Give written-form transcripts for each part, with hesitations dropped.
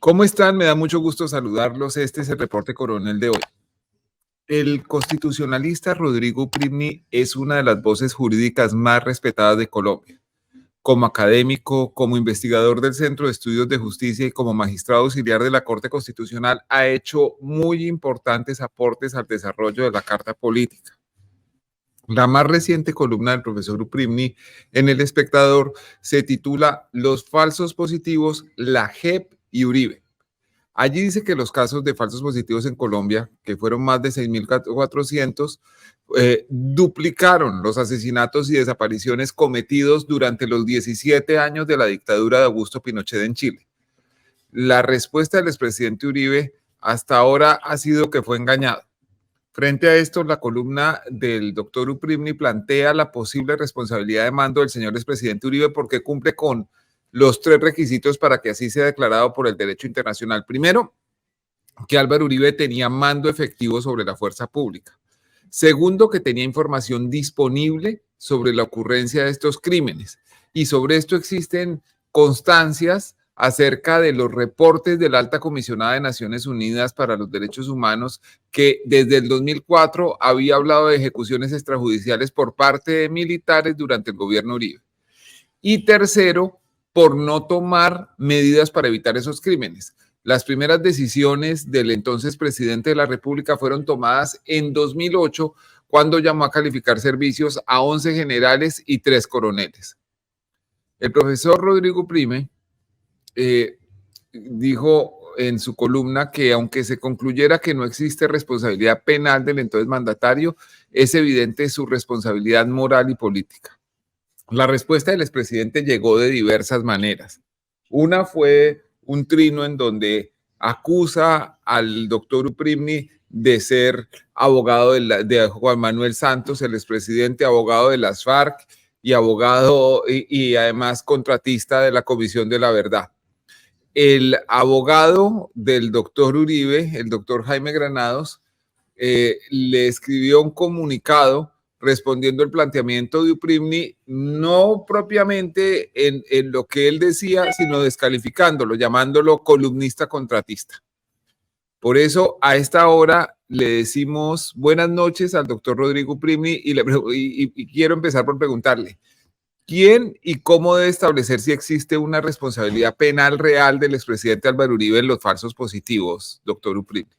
¿Cómo están? Me da mucho gusto saludarlos. Este es el reporte coronel de hoy. El constitucionalista Rodrigo Primi es una de las voces jurídicas más respetadas de Colombia. Como académico, como investigador del Centro de Estudios de Justicia y como magistrado auxiliar de la Corte Constitucional, ha hecho muy importantes aportes al desarrollo de la Carta Política. La más reciente columna del profesor Uprimni en El Espectador se titula Los falsos positivos, la JEP y Uribe. Allí dice que los casos de falsos positivos en Colombia, que fueron más de 6.400, duplicaron los asesinatos y desapariciones cometidos durante los 17 años de la dictadura de Augusto Pinochet en Chile. La respuesta del expresidente Uribe hasta ahora ha sido que fue engañado. Frente a esto, la columna del doctor Uprimni plantea la posible responsabilidad de mando del señor expresidente Uribe porque cumple con los 3 requisitos para que así sea declarado por el derecho internacional. Primero, que Álvaro Uribe tenía mando efectivo sobre la fuerza pública. Segundo, que tenía información disponible sobre la ocurrencia de estos crímenes. Y sobre esto existen constancias acerca de los reportes de la Alta Comisionada de Naciones Unidas para los Derechos Humanos, que desde el 2004 había hablado de ejecuciones extrajudiciales por parte de militares durante el gobierno Uribe. Y tercero, por no tomar medidas para evitar esos crímenes. Las primeras decisiones del entonces presidente de la República fueron tomadas en 2008, cuando llamó a calificar servicios a 11 generales y 3 coroneles. El profesor Rodrigo Prime dijo en su columna que aunque se concluyera que no existe responsabilidad penal del entonces mandatario, es evidente su responsabilidad moral y política. La respuesta del expresidente llegó de diversas maneras. Una fue un trino en donde acusa al doctor Uprimni de ser abogado de Juan Manuel Santos, el expresidente, abogado de las FARC y abogado y además contratista de la Comisión de la Verdad. El abogado del doctor Uribe, el doctor Jaime Granados, le escribió un comunicado respondiendo el planteamiento de Uprimni, no propiamente en lo que él decía, sino descalificándolo, llamándolo columnista contratista. Por eso, a esta hora le decimos buenas noches al doctor Rodrigo Uprimni y quiero empezar por preguntarle, ¿quién y cómo debe establecer si existe una responsabilidad penal real del expresidente Álvaro Uribe en los falsos positivos, doctor Uprimni?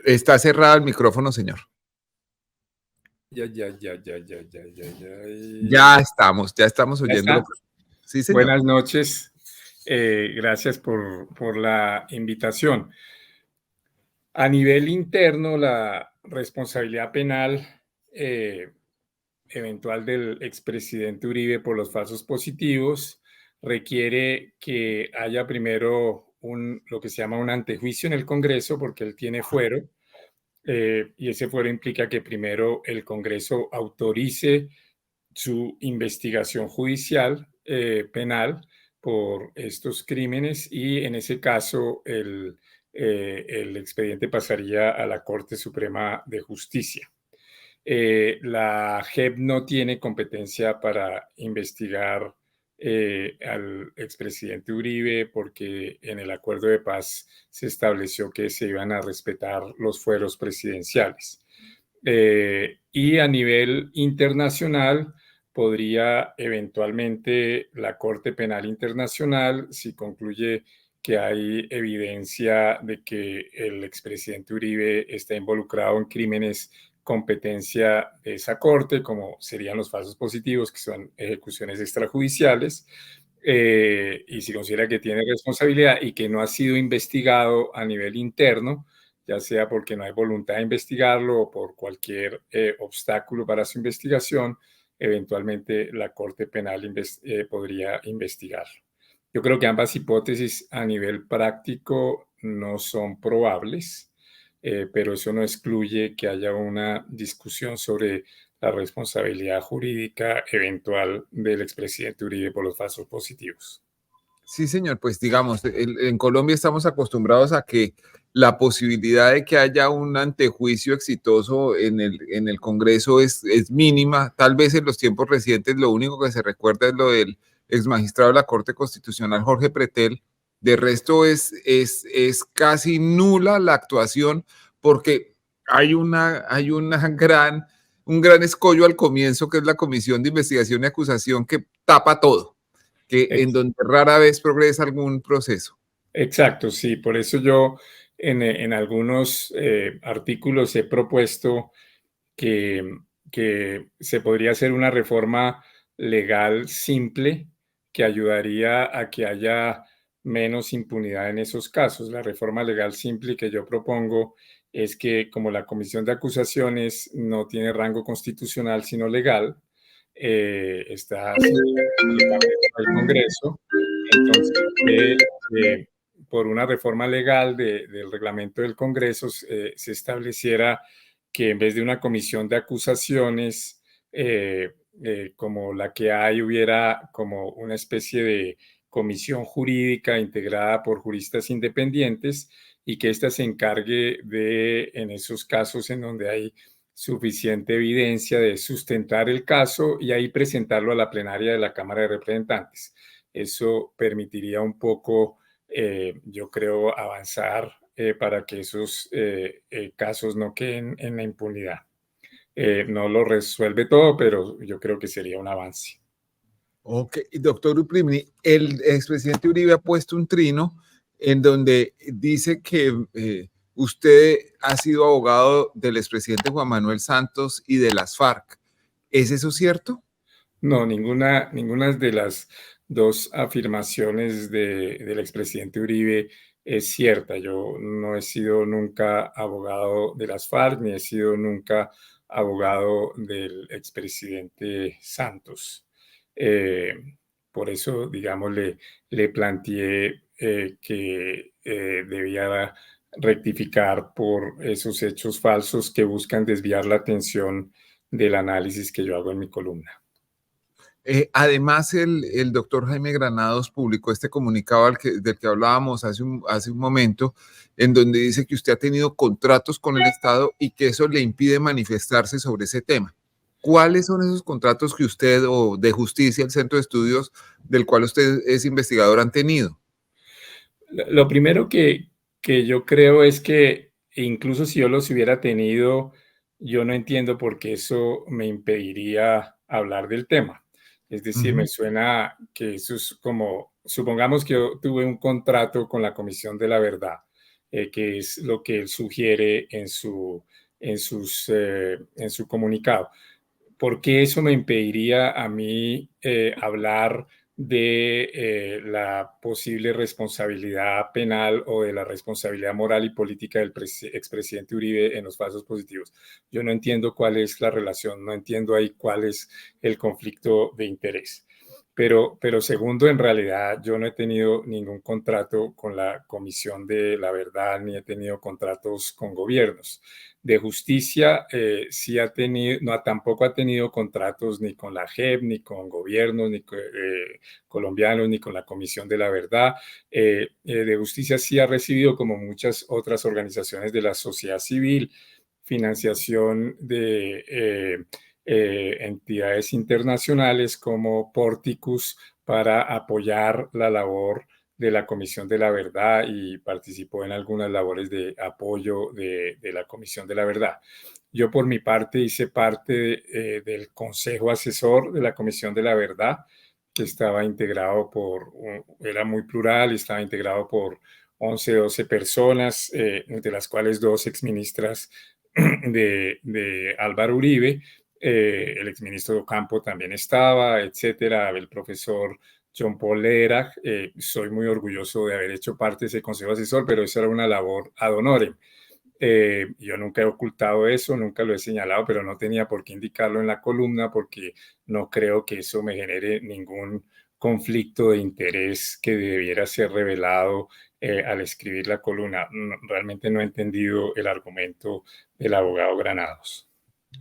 Está cerrado el micrófono, señor. Ya estamos oyendo. Sí, señor. Buenas noches. Gracias por la invitación. A nivel interno, la responsabilidad penal eventual del expresidente Uribe por los falsos positivos requiere que haya primero lo que se llama un antejuicio en el Congreso, porque él tiene fuero. Y ese fuero implica que primero el Congreso autorice su investigación judicial penal por estos crímenes y en ese caso el expediente pasaría a la Corte Suprema de Justicia. La JEP no tiene competencia para investigar al expresidente Uribe porque en el acuerdo de paz se estableció que se iban a respetar los fueros presidenciales. Y a nivel internacional podría eventualmente la Corte Penal Internacional, si concluye que hay evidencia de que el expresidente Uribe está involucrado en crímenes competencia de esa corte, como serían los falsos positivos, que son ejecuciones extrajudiciales, y si considera que tiene responsabilidad y que no ha sido investigado a nivel interno, ya sea porque no hay voluntad de investigarlo o por cualquier obstáculo para su investigación, eventualmente la Corte Penal podría investigarlo. Yo creo que ambas hipótesis a nivel práctico no son probables. Pero eso no excluye que haya una discusión sobre la responsabilidad jurídica eventual del expresidente Uribe por los falsos positivos. Sí, señor, pues digamos, en Colombia estamos acostumbrados a que la posibilidad de que haya un antejuicio exitoso en el Congreso es mínima. Tal vez en los tiempos recientes lo único que se recuerda es lo del exmagistrado de la Corte Constitucional, Jorge Pretel, De resto es casi nula la actuación porque un gran escollo al comienzo, que es la Comisión de Investigación y Acusación, que tapa todo, en donde rara vez progresa algún proceso. Exacto, sí, por eso yo en algunos artículos he propuesto que, que se podría hacer una reforma legal simple que ayudaría a que haya menos impunidad en esos casos. La reforma legal simple que yo propongo es que como la comisión de acusaciones no tiene rango constitucional sino legal, está únicamente por el Congreso, entonces por una reforma legal del reglamento del Congreso se estableciera que en vez de una comisión de acusaciones como la que hay, hubiera como una especie de comisión jurídica integrada por juristas independientes y que ésta se encargue de, en esos casos en donde hay suficiente evidencia, de sustentar el caso y ahí presentarlo a la plenaria de la Cámara de Representantes. Eso permitiría un poco, yo creo, avanzar para que esos casos no queden en la impunidad. No lo resuelve todo, pero yo creo que sería un avance. Ok, doctor Uprimni, el expresidente Uribe ha puesto un trino en donde dice que usted ha sido abogado del expresidente Juan Manuel Santos y de las FARC. ¿Es eso cierto? No, ninguna de las dos afirmaciones del expresidente Uribe es cierta. Yo no he sido nunca abogado de las FARC, ni he sido nunca abogado del expresidente Santos. Eh, por eso, digamos, le planteé que debía rectificar por esos hechos falsos que buscan desviar la atención del análisis que yo hago en mi columna. Además, el doctor Jaime Granados publicó este comunicado del que hablábamos hace un momento, en donde dice que usted ha tenido contratos con el Estado y que eso le impide manifestarse sobre ese tema. ¿Cuáles son esos contratos que usted o de justicia, el Centro de Estudios del cual usted es investigador, han tenido? Lo primero que yo creo es que incluso si yo los hubiera tenido, yo no entiendo por qué eso me impediría hablar del tema. Es decir, me Ujú. suena que eso es como, supongamos que yo tuve un contrato con la Comisión de la Verdad, que es lo que él sugiere en su comunicado. ¿Por qué eso me impediría a mí hablar de la posible responsabilidad penal o de la responsabilidad moral y política del expresidente Uribe en los falsos positivos? Yo no entiendo cuál es la relación, no entiendo ahí cuál es el conflicto de interés. Pero segundo, en realidad yo no he tenido ningún contrato con la Comisión de la Verdad ni he tenido contratos con gobiernos. De justicia sí ha tenido, no, tampoco ha tenido contratos ni con la JEP, ni con gobiernos, ni colombianos, ni con la Comisión de la Verdad. De justicia sí ha recibido, como muchas otras organizaciones de la sociedad civil, financiación de entidades internacionales como Porticus para apoyar la labor de la Comisión de la Verdad y participó en algunas labores de apoyo de la Comisión de la Verdad. Yo por mi parte hice parte del Consejo Asesor de la Comisión de la Verdad, que estaba integrado era muy plural y estaba integrado por 11, 12 personas, de las cuales dos exministras de Álvaro Uribe, el exministro Ocampo también estaba, etcétera, el profesor John Paul Lederach. Soy muy orgulloso de haber hecho parte de ese consejo asesor, pero eso era una labor ad honorem. Yo nunca he ocultado eso, nunca lo he señalado, pero no tenía por qué indicarlo en la columna porque no creo que eso me genere ningún conflicto de interés que debiera ser revelado al escribir la columna. Realmente no he entendido el argumento del abogado Granados.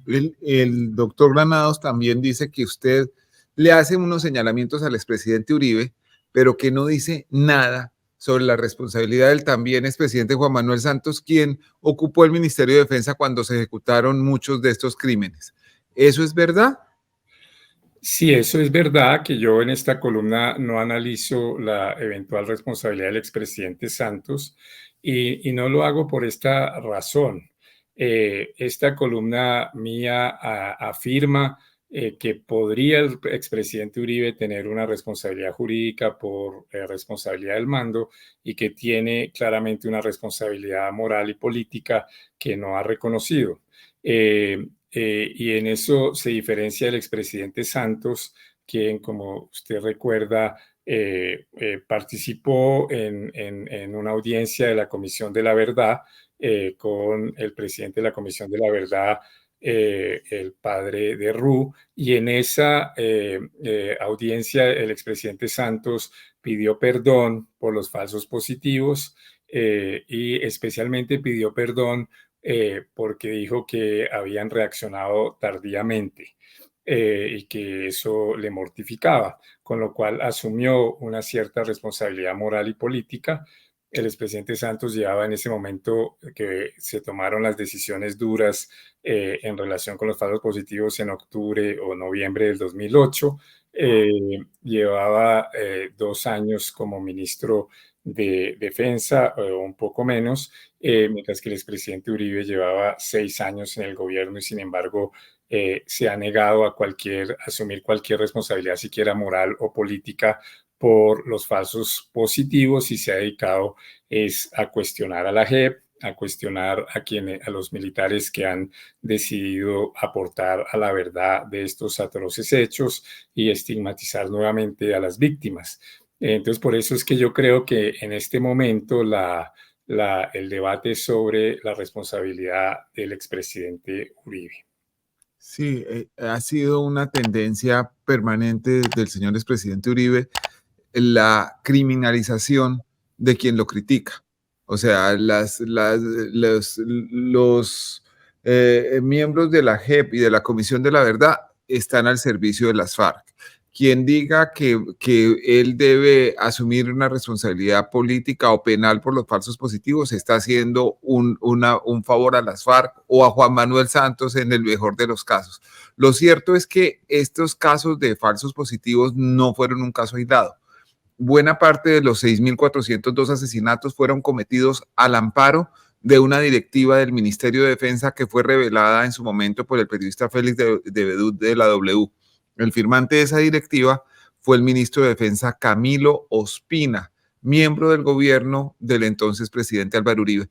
El doctor Granados también dice que usted le hace unos señalamientos al expresidente Uribe, pero que no dice nada sobre la responsabilidad del también expresidente Juan Manuel Santos, quien ocupó el Ministerio de Defensa cuando se ejecutaron muchos de estos crímenes. ¿Eso es verdad? Sí, eso es verdad que yo en esta columna no analizo la eventual responsabilidad del expresidente Santos y no lo hago por esta razón. Esta columna mía afirma que podría el expresidente Uribe tener una responsabilidad jurídica por responsabilidad del mando y que tiene claramente una responsabilidad moral y política que no ha reconocido. Y en eso se diferencia del expresidente Santos, quien, como usted recuerda, participó en una audiencia de la Comisión de la Verdad con el presidente de la Comisión de la Verdad, el padre de Ru, y en esa audiencia el expresidente Santos pidió perdón por los falsos positivos y especialmente pidió perdón porque dijo que habían reaccionado tardíamente y que eso le mortificaba, con lo cual asumió una cierta responsabilidad moral y política. El expresidente Santos llevaba en ese momento que se tomaron las decisiones duras en relación con los falsos positivos en octubre o noviembre del 2008. Llevaba 2 años como ministro de Defensa, un poco menos, mientras que el expresidente Uribe llevaba 6 años en el gobierno y sin embargo se ha negado a asumir cualquier responsabilidad, siquiera moral o política, por los falsos positivos y se ha dedicado a cuestionar a la JEP, a cuestionar a los militares que han decidido aportar a la verdad de estos atroces hechos y estigmatizar nuevamente a las víctimas. Entonces, por eso es que yo creo que en este momento el debate sobre la responsabilidad del expresidente Uribe. Sí, ha sido una tendencia permanente del señor expresidente Uribe la criminalización de quien lo critica. O sea, los miembros de la JEP y de la Comisión de la Verdad están al servicio de las FARC. Quien diga que él debe asumir una responsabilidad política o penal por los falsos positivos está haciendo un favor a las FARC o a Juan Manuel Santos en el mejor de los casos. Lo cierto es que estos casos de falsos positivos no fueron un caso aislado. Buena parte de los 6.402 asesinatos fueron cometidos al amparo de una directiva del Ministerio de Defensa que fue revelada en su momento por el periodista Félix de Bedut de la W. El firmante de esa directiva fue el ministro de Defensa Camilo Ospina, miembro del gobierno del entonces presidente Álvaro Uribe.